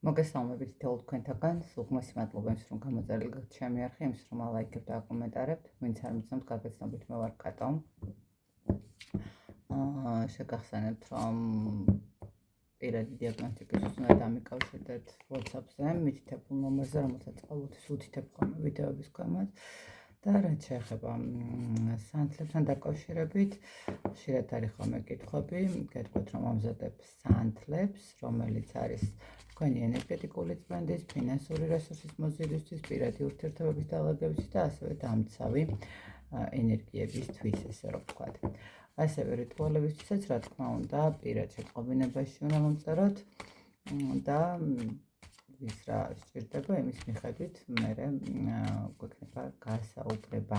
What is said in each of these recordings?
მოგესალმებით თითოეულ თქვენთაგან. უღმესი მადლობა იმის, რომ გამოწერილი გაქვთ ჩემი არხი, იმის, რომ ალაიქებთ და აკომენტარებთ. ვინც არ მიცნობთ, გაგაცნობით, მე ვარ კატო. შეგახსენებთ, რომ პირადი დიაგნოსტიკის უნდა დამიკავშირდეთ WhatsApp-ზე, მითითებულ ნომერზე, რომელსაც ყოველთვის უთითებ ხოლმე ვიდეოების ქვემოთ. და რაც შეეხება სანთლებთან დაკავშირებით, ხშირად არის ხოლმე კითხვები, გეტყვით, რომ ამზადებ სანთლებს, რომელიც არის თქვენი ენერგეტიკული წმენდის, ფინანსური რესურსის მოზიდვისთვის, პირადი ურთიერთობების დაალაგებისთვის და ასევე დამცავი ენერგიებისთვის, ესე რომ ვთქვათ. ასევე რიტუალებისთვისაც, რა თქმა უნდა, პირად შეტყობინებაში უნდა მომწეროთ და ვის რა სჭირდება, იმის მიხედვით მერე გვექნება გასაუბრება.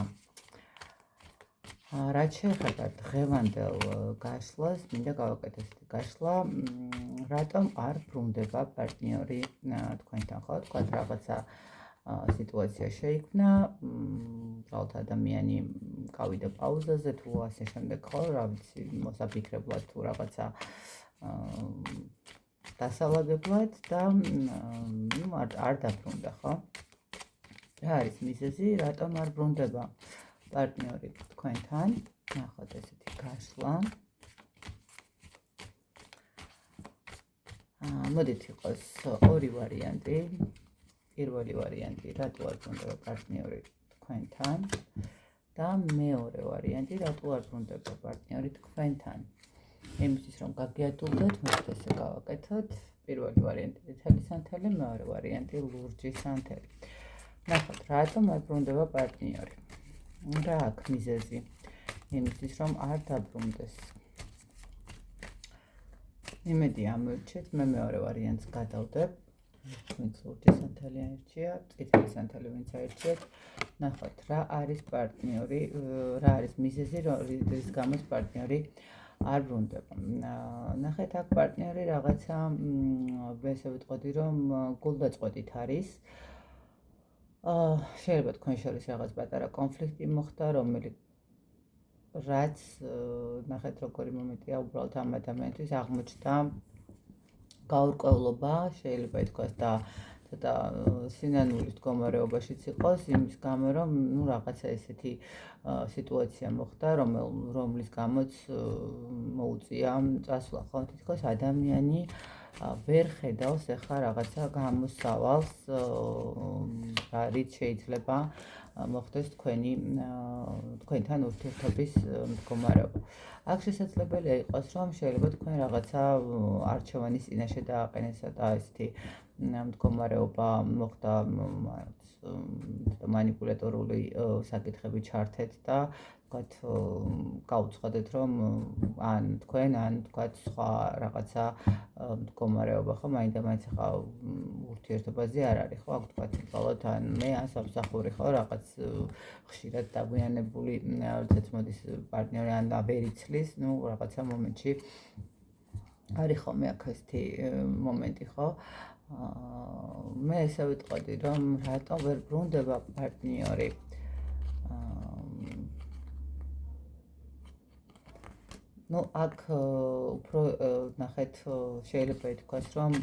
რაც შეეხება დღევანდელ გაშლას, მინდა გავაკეთოთ გაშლა, რატომ არ ბრუნდება პარტნიორი თქვენთან, ხო? თქვათ რაღაცა სიტუაცია შეიქმნა, უბრალოდ ადამიანი გავიდა პაუზაზე თუ ასე შემდეგ, ხო, რა ვიცი, მოსაფიქრებლად თუ რაღაცა დასალაგებლად და არ დაბრუნდა, ხო? რა არის მიზეზი, რატომ არ ბრუნდება პარტნიორი თქვენთან? ნახოთ ესეთი გაშლა. მოდით იყოს ორი ვარიანტი. პირველი ვარიანტი, რატო არ ბრუნდება პარტნიორი თქვენთან და მეორე ვარიანტი, რატო არ ბრუნდება პარტნიორი თქვენთან. იმისთვის რომ გაგიატულდეთ, მოდით ესე გავაკეთოთ. პირველი ვარიანტი წითელი სანთელი, მეორე ვარიანტი ლურჯი სანთელი. ნახოთ, რატომ არ ბრუნდება პარტნიორი. რა აქვს მიზეზი? იმისთვის რომ არ დაბრუნდეს. იმედი ამოვირჩეთ, მე მეორე ვარიანტს გადავდებ. ვინც ლურჯი სანთელი აირჩია, წითელი სანთელი ვინც აირჩიეთ. ნახოთ, რა არის პარტნიორი, რა არის მიზეზი, რის გამოც პარტნიორი არ ბრუნდება. ნახეთ, აქ პარტნიორი რაღაცა, ესე ვიტყოდი, რომ გულდაწყვეტით არის. შეიძლება თქვენ შორის რაღაც პატარა კონფლიქტი მოხდა, რაც ნახეთ როგორი მომენტია, უბრალოდ ამ ადამიანთვის აღმოჩნდა გაურკვევლობა, შეიძლება ითქვას და ცოტა სინანულის მდგომარეობაშიც იყოს, იმის გამო, რომ რაღაცა ესეთი სიტუაცია მოხდა, რომლის გამოც მოუწია წასვლა, ხო, თითქოს ადამიანი ვერ ხედავს ახლა რაღაცა გამოსავალს, რით შეიძლება მოხდეს თქვენთან ურთიერთობის მდგომარეობა. აქ შესაძლებელია იყოს, რომ შეიძლება თქვენ რაღაცა არჩევანის წინაშე დააყენესა და ესეთი მდგომარეობა მოხდა, მანიპულატორული საკითხები ჩართეთ და ვთქვათ, გაუცხადეთ, რომ ან თქვენ, ან ვთქვათ, სხვა რაღაცა მდგომარეობა, ხო, მაინდა-მაინც ახლა ურთიერთობაზე არ არის, ხო, აქ ვთქვათ, უბრალოდ ან მე, ან სამსახური, ხო, რაღაც ხშირად დაგვიანებული, როდესაც მოდის პარტნიორი ან ვერ იცლის, რაღაცა მომენტში არის ხოლმე აქ ესეთი მომენტი, ხო? მე ესე ვიტყოდი, რომ რატომ ვერ ბრუნდება პარტნიორი. აქ უფრო ნახეთ, შეიძლება ითქვას, რომ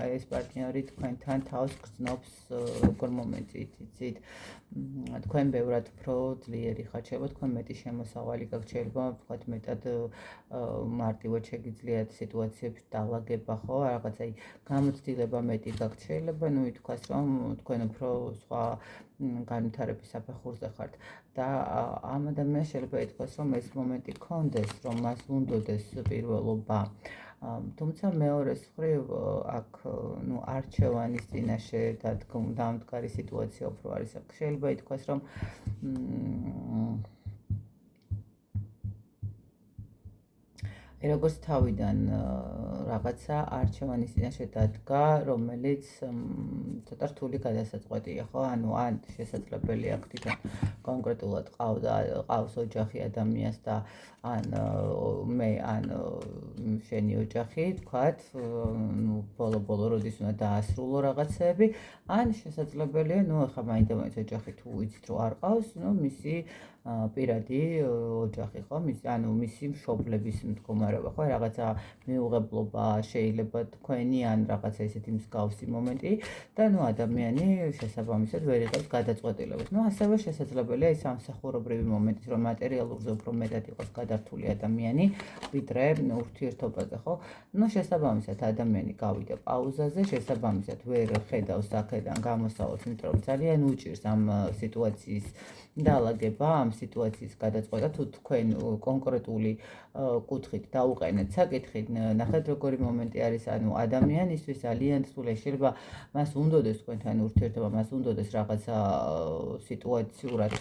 ეს პარტნიორი თქვენთან თავს გრძნობს როგორ მომენტით, იცით, თქვენ ბევრად უფრო ძლიერი ხართ, შეიძლება თქვენ მეტი შემოსავალი გაქვთ, შეიძლება ვთქვათ მეტად მარტივად შეგიძლიათ სიტუაციებს დაალაგება, ხო, რაღაცა გამოცდილება მეტი გაქვთ, შეიძლება ითქვას, რომ თქვენ უფრო სხვა განვითარების საფეხურზე ხართ და ამ ადამიანს შეიძლება ითქვას, რომ ეს მომენტი გქონდეს, რომ მას უნდოდეს პირველობა. თუმცა მეორეს მხრივ აქ არჩევანის წინაშე დამდგარი სიტუაცია უფრო არის. აქ შეიძლება ითქვას, რომ როგორც თავიდან რაღაცა არჩევანის წინაშე დადგა, რომელიც ცოტა რთული გადასაწყვეტია, ხო? ანუ ან შესაძლებელია აქ თვითონ კონკრეტულად ყავს ოჯახი ადამიანს და ან მე, ან შენი ოჯახი, ვთქვათ, ბოლო-ბოლო როდის უნდა დაასრულო რაღაცეები, ან შესაძლებელია, ახლა მაინდა-მაინც ოჯახი თუ იცით, რომ არ ყავს, მისი პირადი ოჯახი, ხო? ანუ მისი მშობლების მდგომარეობა, ხო? რაღაცა მეუღებლობა შეიძლება თქვენი ან რაღაცა ისეთი მსგავსი მომენტი და ადამიანი შესაბამისად ვერ იღებს გადაწყვეტილებას. ასევე შესაძლებელია ის სამსახურობრივი მომენტიც, რომ მატერიალურზე უფრო მეტად იყოს გადართული ადამიანი, ვიდრე ურთიერთობაზე, ხო? შესაბამისად ადამიანი გავიდა პაუზაზე, შესაბამისად ვერ ხედავს აქედან გამოსავალს, იმიტომ რომ ძალიან უჭირს ამ სიტუაციის დაალაგება, ამ სიტუაციის გადაწყვეტა, თუ თქვენ კონკრეტული კუთხით დაუყენეთ საკითხი, ნახეთ როგორი მომენტი არის, ადამიანისთვის ძალიან რთულია, შეიძლება მას უნდოდეს თქვენთან ურთიერთობა, მას უნდოდეს რაღაცა სიტუაციურად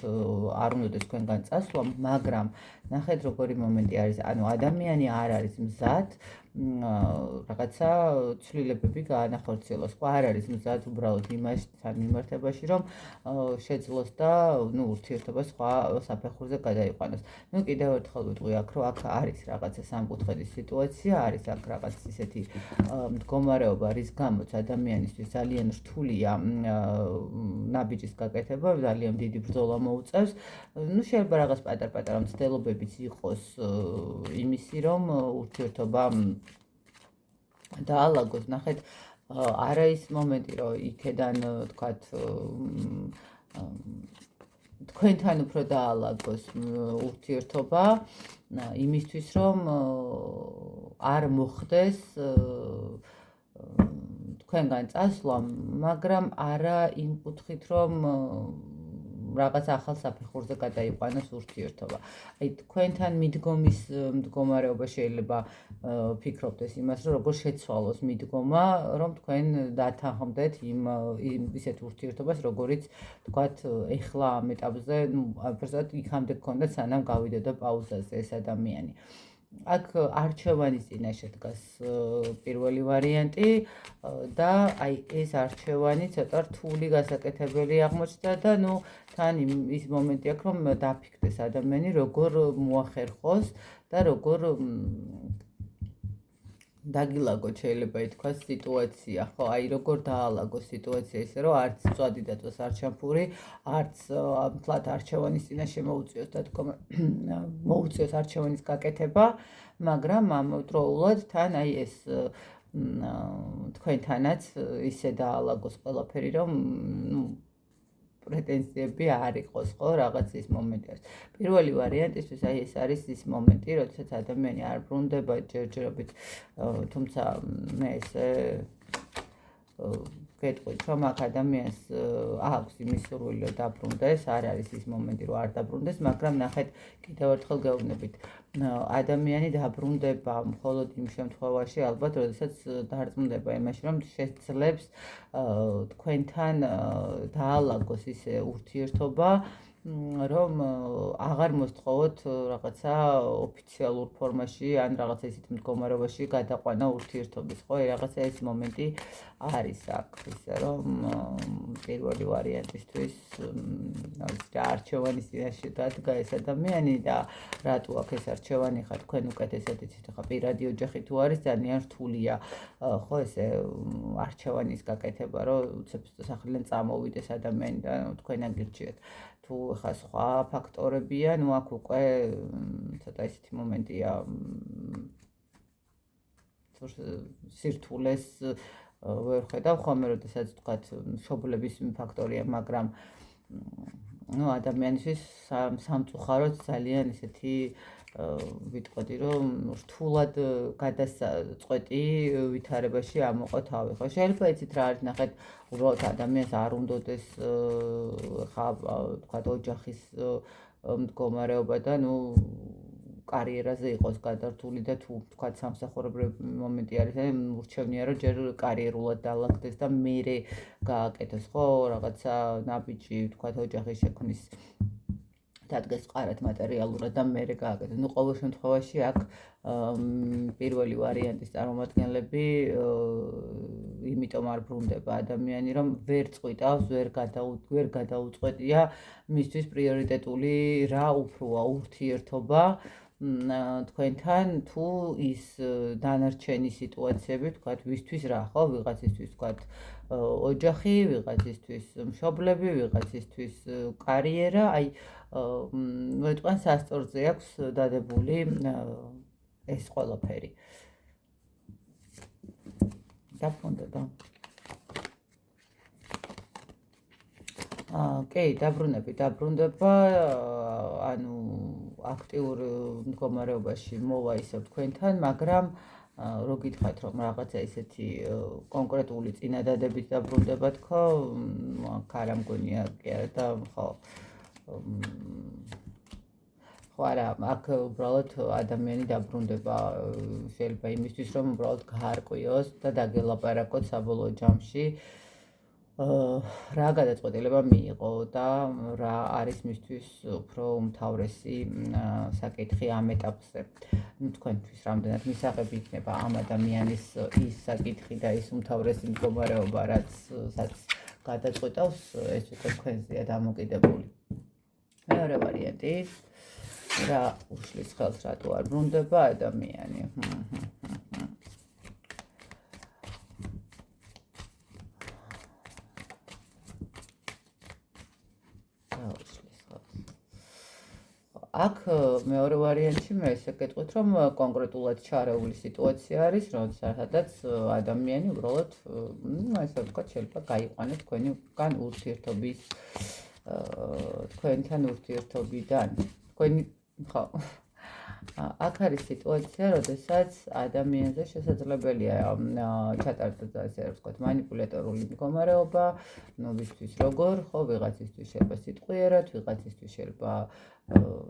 არ უნდოდეს თქვენგან წასვლა, მაგრამ ნახეთ როგორი მომენტი არის, ადამიანი არ არის მზად რაღაცა ცვლილებები გაანახორციელოს, ხო არ არის მზად უბრალოდ იმასთან მიმართებაში, რომ შეძლოს და ურთიერთობა სხვა საფეხურზე გადაიყვანოს. კიდევ ერთხელ ვიტყვი აქ, რომ აქ არის რაღაცა სამკუთხედის სიტუაცია, არის აქ რაღაც ისეთი მდგომარეობა, რის გამოც ადამიანისთვის ძალიან რთულია ნაბიჯის გაკეთება, ძალიან დიდი ბრძოლა მოუწევს. შეიძლება რაღაც პატარ-პატარა მცდელობებიც იყოს იმისი, რომ ურთიერთობა დაალაგოს, ნახეთ, არა ის მომენტი, რომ იქედან თქვათ თქვენთან უფრო დაალაგოს ურთიერთობა, იმისთვის, რომ არ მოხდეს თქვენგან წასვლა, მაგრამ არა იმ კუთხით, რომ რაღაც ახალ საფეხურზე გადაიყვანოს ურთიერთობა. თქვენთან მიდგომის მდგომარეობა შეიძლება ფიქრობდეს იმას, რომ როგორ შეცვალოს მიდგომა, რომ თქვენ დათანხმდეთ ისეთ ურთიერთობას, როგორიც თქვათ ეხლა ამ ეტაპზე, უბრალოდ იქამდე გქონდათ, სანამ გავიდოდა პაუზაზე ეს ადამიანი. აქ არჩევანის წინაშე დგას პირველი ვარიანტი და ეს არჩევანი ცოტა რთული გასაკეთებელი აღმოჩნდა და თან ის მომენტი აქვს, რომ დაფიქრდეს ადამიანი, როგორ მოახერხოს და როგორ დაგილაგოთ შეიძლება ითქვას სიტუაცია, ხო, როგორ დაალაგოს სიტუაცია ისე, რომ არც წვადი დაწვეს, არც შამფური, არც მთლად არჩევანის წინაშე მოუწიოს არჩევანის გაკეთება, მაგრამ ამავდროულად თან ეს თქვენთანაც ისე დაალაგოს ყველაფერი, რომ პრეტენზიები არ იყოს, ხო, რაღაც ის მომენტი არის. პირველი ვარიანტისთვის ეს არის ის მომენტი, როდესაც ადამიანი არ ბრუნდება ჯერჯერობით, თუმცა მე ესე გეტყვით, რომ აქ ადამიანს აქვს იმის სურვილი, რომ დაბრუნდეს, არ არის ის მომენტი, რომ არ დაბრუნდეს, მაგრამ ნახეთ, კიდევ ერთხელ გეუბნებით, ადამიანი დაბრუნდება მხოლოდ იმ შემთხვევაში, ალბათ, როდესაც დარწმუნდება იმაში, რომ შეძლებს თქვენთან დაალაგოს ისე ურთიერთობა, რომ აღარ მოსთხოვოთ რაღაცა ოფიციალურ ფორმაში ან რაღაცა ისეთ მდგომარეობაში გადაყვანა ურთიერთობის, ხო, რაღაცა ეს მომენტი არის აქ, ისე რომ პირველი ვარიანტისთვის არჩევანის წინაშე დადგა ეს ადამიანი და რატო აქ ეს არჩევანი ხარ თქვენ უკეთესად იცით, ხა პირადი ოჯახი თუ არის ძალიან რთულია, ხო, ესე არჩევანის გაკეთება, რომ უცებ სახლიდან წამოვიდეს ადამიანი და თქვენ აგირჩიეთ. თუ ხა სხვა ფაქტორებია, აქ უკვე ცოტა ისეთი მომენტია სირთულეს ვერ ხედავ ხოლმე, როდესაც თქვათ მშობლების ფაქტორია, მაგრამ ადამიანისთვის სამწუხაროდ ძალიან ისეთი ვიტყოდი, რომ რთულად გადაწყვეტი ვითარებაში ამოყო თავი, ხო, შეიძლება იცით რა არის, ნახეთ, უბრალოდ ადამიანს არ უნდოდეს ხა თქვათ ოჯახის მდგომარეობა და კარიერაზე იყოს გადართული და თუ თქვათ სამსახურებრივი მომენტი არის, ურჩევნია რომ ჯერ კარიერულად დაალაგდეს და მერე გააკეთოს, ხო, რაღაცა ნაბიჯი თქვათ ოჯახის შექმნის დადგეს ყარად მატერიალურად და მერე გააკეთოს. ყოველ შემთხვევაში აქ პირველი ვარიანტის წარმომადგენლები იმიტომ არ ბრუნდება ადამიანი, რომ ვერ წყვიტავს, ვერ გადაუწყვეტია მისთვის პრიორიტეტული რა უფროა ურთიერთობა თქვენთან თუ ის დანარჩენი სიტუაციები, თქვათ, ვისთვის რა, ხო, ვიღაცისთვის, თქვათ, ოჯახი, ვიღაცისთვის მშობლები, ვიღაცისთვის კარიერა, აი, მოიტყვიან სასწორზე აქვს დადებული ეს ყველაფერი. დაბრუნდება. კი, დაბრუნდება, ანუ აქტიურ მდგომარეობაში მოვა ისევ თქვენთან, მაგრამ რო გითხრათ, რომ რაღაცა ისეთი კონკრეტული წინადადებით დაბრუნდება თქო, აქ არ ამგონია კი არა და ხო არა, აქ უბრალოდ ადამიანი დაბრუნდება შეიძლება იმისთვის, რომ უბრალოდ გაარკვიოს და დაგელაპარაკოთ საბოლოო ჯამში რა გადაწყვეტილება მიიღო და რა არის მისთვის უფრო უმთავრესი საკითხი ამ ეტაპზე. თქვენთვის რამდენად მისაღები იქნება ამ ადამიანის ის საკითხი და ის უმთავრესი მდგომარეობა, რაც გადაწყვეტავს, ეს უკვე თქვენზეა დამოკიდებული. მეორე ვარიანტი, რა უშლის ხელს, რატო არ ბრუნდება ადამიანი. აქ მეორე ვარიანტში მე ესე გეტყვით, რომ კონკრეტულად ჩარეული სიტუაცია არის, სადაც ადამიანი უბრალოდ, ესე ვთქვათ, შეიძლება გაიყვანოს თქვენთან ურთიერთობიდან. თქვენი ხო აქ არის სიტუაცია, როდესაც ადამიანზე შესაძლებელია ჩატარდეს ასე ვთქვათ, манипуляტორული მდგომარეობა, ვისთვის როგორ, ხო, ვიღაცისთვის შეიძლება სიტყვიერად, ვიღაცისთვის შეიძლება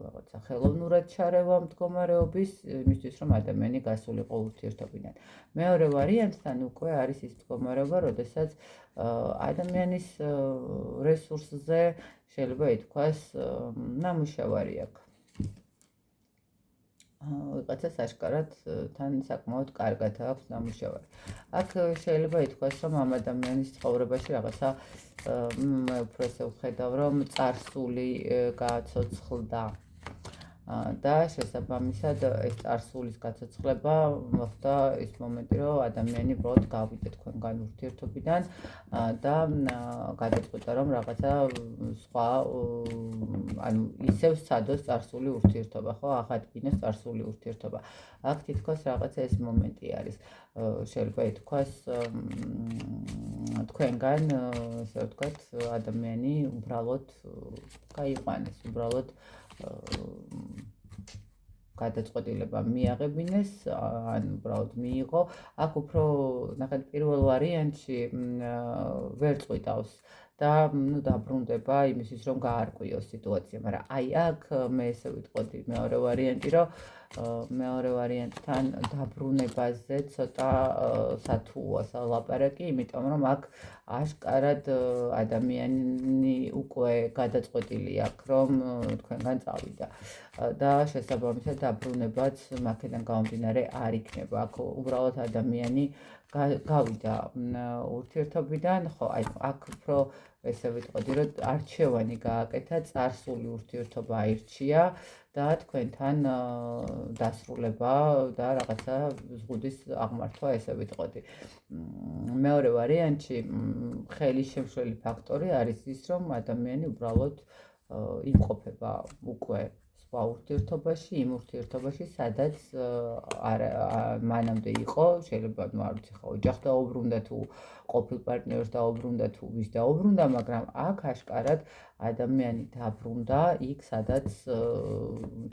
რაღაცა ხელოვნურად ჩარევა მდგომარეობის, იმისთვის რომ ადამიანი გასულიყო ურთიერთობიდან. მეორე ვარიანტთან უკვე არის ის მდგომარეობა, როდესაც ადამიანის რესურსზე შეიძლება ითქვას ნამუშევარი აქვს. ვიღაცას აშკარად თან საკმაოდ კარგად აქვს ნამუშევარი. აქ შეიძლება ითქვას, რომ ამ ადამიანის ცხოვრებაში რაღაცა მე უფრო ესე ვხედავ, რომ წარსული გააცოცხლდა და შესაბამისად ეს წარსულის გაცოცხლება მოხდა ის მომენტი, რომ ადამიანი უბრალოდ გავიდა თქვენგან ურთიერთობიდან და გადაწყვეტა, რომ რაღაცა სხვა ანუ ისევ სცადოს წარსული ურთიერთობა, ხო, აღადგინოს წარსული ურთიერთობა. აქ თითქოს რაღაცა ეს მომენტი არის. შეიძლება ითქვას თქვენგან, ესე ვთქვათ, ადამიანი უბრალოდ გაიყვანეს, უბრალოდ გადაწყვეტილება მიაღებინეს, ან უბრალოდ მიიღო. აქ უფრო ნახეთ პირველ ვარიანტში ვერ წყვიტავს და დაბრუნდება იმისთვის, რომ გაარკვიოს სიტუაცია, მაგრამ აი აქ მე ესე ვიტყოდი მეორე ვარიანტი, რომ მეორე ვარიანტთან დაბრუნებაზე ცოტა სათუოა ლაპარაკი, იმიტომ რომ აქ აშკარად ადამიანი უკვე გადაწყვეტილი აქვს, რომ თქვენგან წავიდა და შესაბამისად დაბრუნებაც მაქედან გამომდინარე არ იქნება. აქ უბრალოდ ადამიანი გავიდა ურთიერთობიდან, ხო, აი აქ უფრო ესე ვიტყოდი, რომ არჩევანი გააკეთა, წარსული ურთიერთობა აირჩია და თქვენთან დასრულება და რაღაცა ზღუდის აღმართვა, ესე ვიტყოდი. მეორე ვარიანტში ხელის შემშლელი ფაქტორი არის ის, რომ ადამიანი უბრალოდ იმყოფება უკვე სხვა ურთიერთობაში, იმ ურთიერთობაში, სადაც მანამდე იყო, შეიძლება არ ვიცი ხო, ოჯახს დაუბრუნდა თუ ყოფილ პარტნიორს დაუბრუნდა თუ ვის დაუბრუნდა, მაგრამ აქ აშკარად ადამიანი დაბრუნდა იქ, სადაც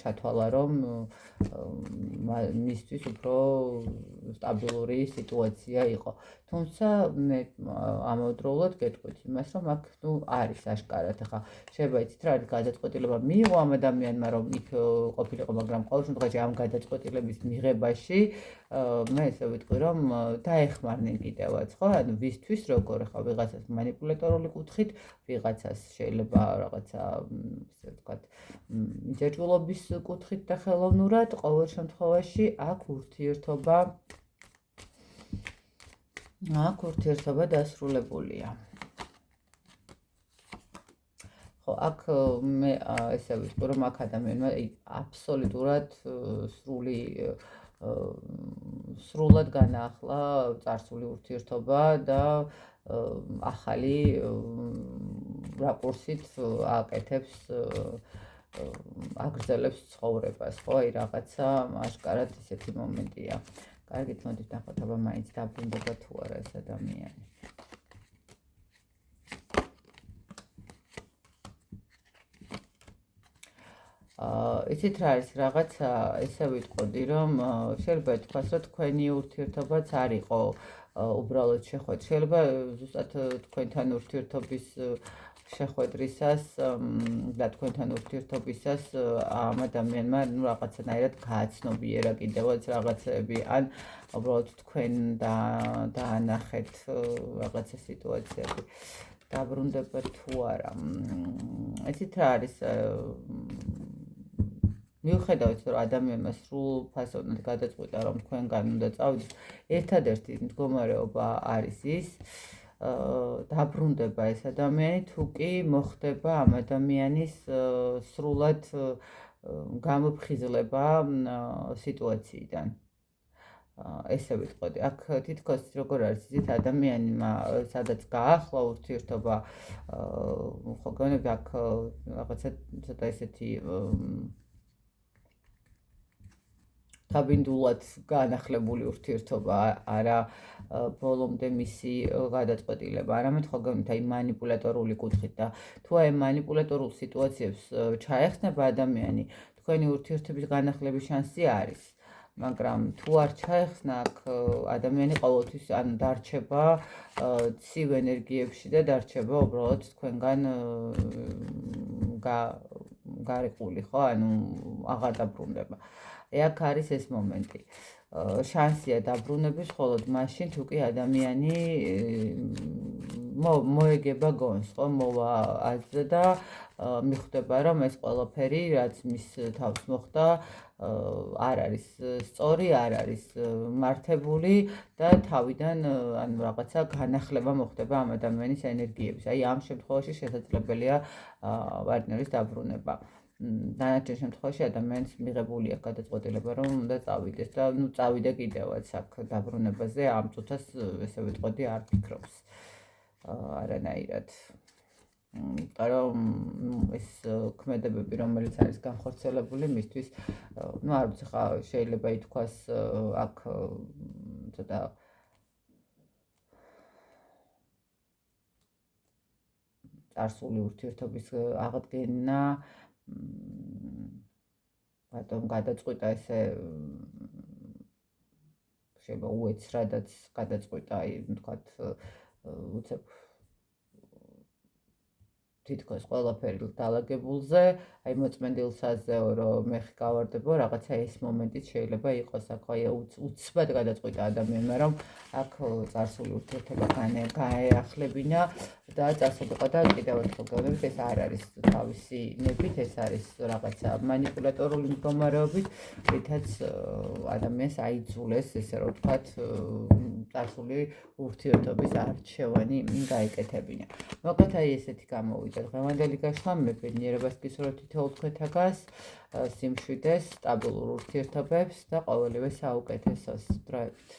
ჩათვალა, რომ მისთვის უფრო სტაბილური სიტუაცია იყო. თუმცა მე ამავდროულად გეტყვით იმას, რომ აქ არის აშკარად, ახლა შეიძლება იცით რა არის გადაწყვეტილება მიიღო ამ ადამიანმა, რომ იქ ყოფილიყო, მაგრამ ყოველ შემთხვევაში ამ გადაწყვეტილების მიღებაში მე ესე ვიტყვი, რომ დაეხმარნენ კიდევაც, ხო? ანუ ვისთვის როგორ, ახლა ვიღაცას манипуляტორული კუთხით, ვიღაცას შეიძლება რაღაცა, ესე ვთქვათ, მიჯაჭვულობის კუთხით და ხელოვნურად, ყოველ შემთხვევაში აქ ურთიერთობა დასრულებულია. ხო, აქ მე ესე ვიტყვი, რომ აქ ადამიანმა აბსოლუტურად სრულად განაახლა წარსული ურთიერთობა და ახალი რაკურსით აკეთებს აგრძელებს ცხოვრებას, ხო, აი რაღაცა აშკარად ისეთი მომენტია. კარგით, მოდით ნახოთ, აბა მაინც დაბრუნდება თუ არა ეს ადამიანი. იცით რა არის რაღაცა ესე ვიტყოდი, რომ შეიძლება თქვას, რომ თქვენი ურთიერთობაც არ იყო უბრალოდ შეხვედრა. შეიძლება ზუსტად თქვენთან ურთიერთობის შეხვედრისას და თქვენთან ურთიერთობისას ამ ადამიანმა რაღაცანაირად გააცნობიერა კიდევაც რაღაცები, ან უბრალოდ თქვენ დაანახეთ რაღაცა სიტუაციები. დაბრუნდება თუ არა. იცით რა არის მიუხედავად რომ ადამიანმა სრულ ფასოვნად გადაწყვიტა რომ თქვენგან უნდა წავიდეთ, ერთადერთი მდგომარეობა არის ის დაბრუნდება ეს ადამიანი თუ კი მოხდება ამ ადამიანის სრულად გამოფხიზლება სიტუაციიდან. ესე ვიტყოდი, აქ თითქოს როგორ არის იცით ადამიანმა სადაც გაახლა ურთიერთობა, ხო გონები აქ რაღაცა ცოტა ესეთი თავინდულად განახლებული ურთიერთობა, არა ბოლომდე მისი გადაწყვეტილება, არამედ ხო გონით აი მანიპულატორული კუთხით და თუ აი მანიპულატორულ სიტუაციებს ჩაეხსნება ადამიანი, თქვენი ურთიერთობის განახლების შანსი არის. მაგრამ თუ არ ჩაეხსნა, აქ ადამიანი ყოველთვის ან დარჩება ცივ ენერგიებში და დარჩება უბრალოდ თქვენგან გარიყული, ხო, ანუ აღარ დაბრუნდება. აქ არის ეს მომენტი. შანსია დაბრუნების მხოლოდ მაშინ, თუ კი ადამიანი მოეგება გონს, ხო, მოვა აზრზე და მიხვდება, რომ ეს ყველაფერი, რაც მის თავს მოხდა, არ არის სწორი, არ არის მართებული და თავიდან ანუ რაღაცა განახლება მოხდება ამ ადამიანის ენერგიების. აი ამ შემთხვევაში შესაძლებელია პარტნიორის დაბრუნება. დანარჩენ შემთხვევაში ადამიანს მიღებული აქვს გადაწყვეტილება, რომ უნდა წავიდეს და ნუ წავიდე კიდევაც აქ დაბრუნებაზე ამ წუთას ესე ვიტყოდი არ ფიქრობს არანაირად. რომ ეს ქმედებები, რომელიც არის განხორციელებული მისთვის, ნუ არ ვიცი ხა შეიძლება ითქვას აქ ცოტა წარსული ურთიერთობის აღდგენა ბატონ გადაწყვიტა ესე შეიძლება უეცრადაც გადაწყვიტა, აი ვთქვათ, უცებ თითქოს ყველაფერი დალაგებულზე, აი მოწმენდილსაზეო, რომ მე გავარდებო, რაღაცა ეს მომენტიც შეიძლება იყოს, აქ აი უცბად გადაწყვიტა ადამიანმა, რომ აქ წარსული ურთიერთობა გაეახლებინა და წასულიყო და კიდევ ერთხელ გეუბნებით, ეს არ არის თავისი ნებით, ეს არის რაღაცა მანიპულატორული მდგომარეობით, რითაც ადამიანს აიძულეს, ესე რომ ვთქვათ, წარსული ურთიერთობის არჩევანი გაეკეთებინა. მოკლედ აი ესეთი გამოვიდა დღევანდელი გაშლა, მე ბედნიერებას გისურვებ თითოეულ თქვენთაგას, სიმშვიდეს, სტაბილურ ურთიერთობებს და ყოველივე საუკეთესოს. დროებით.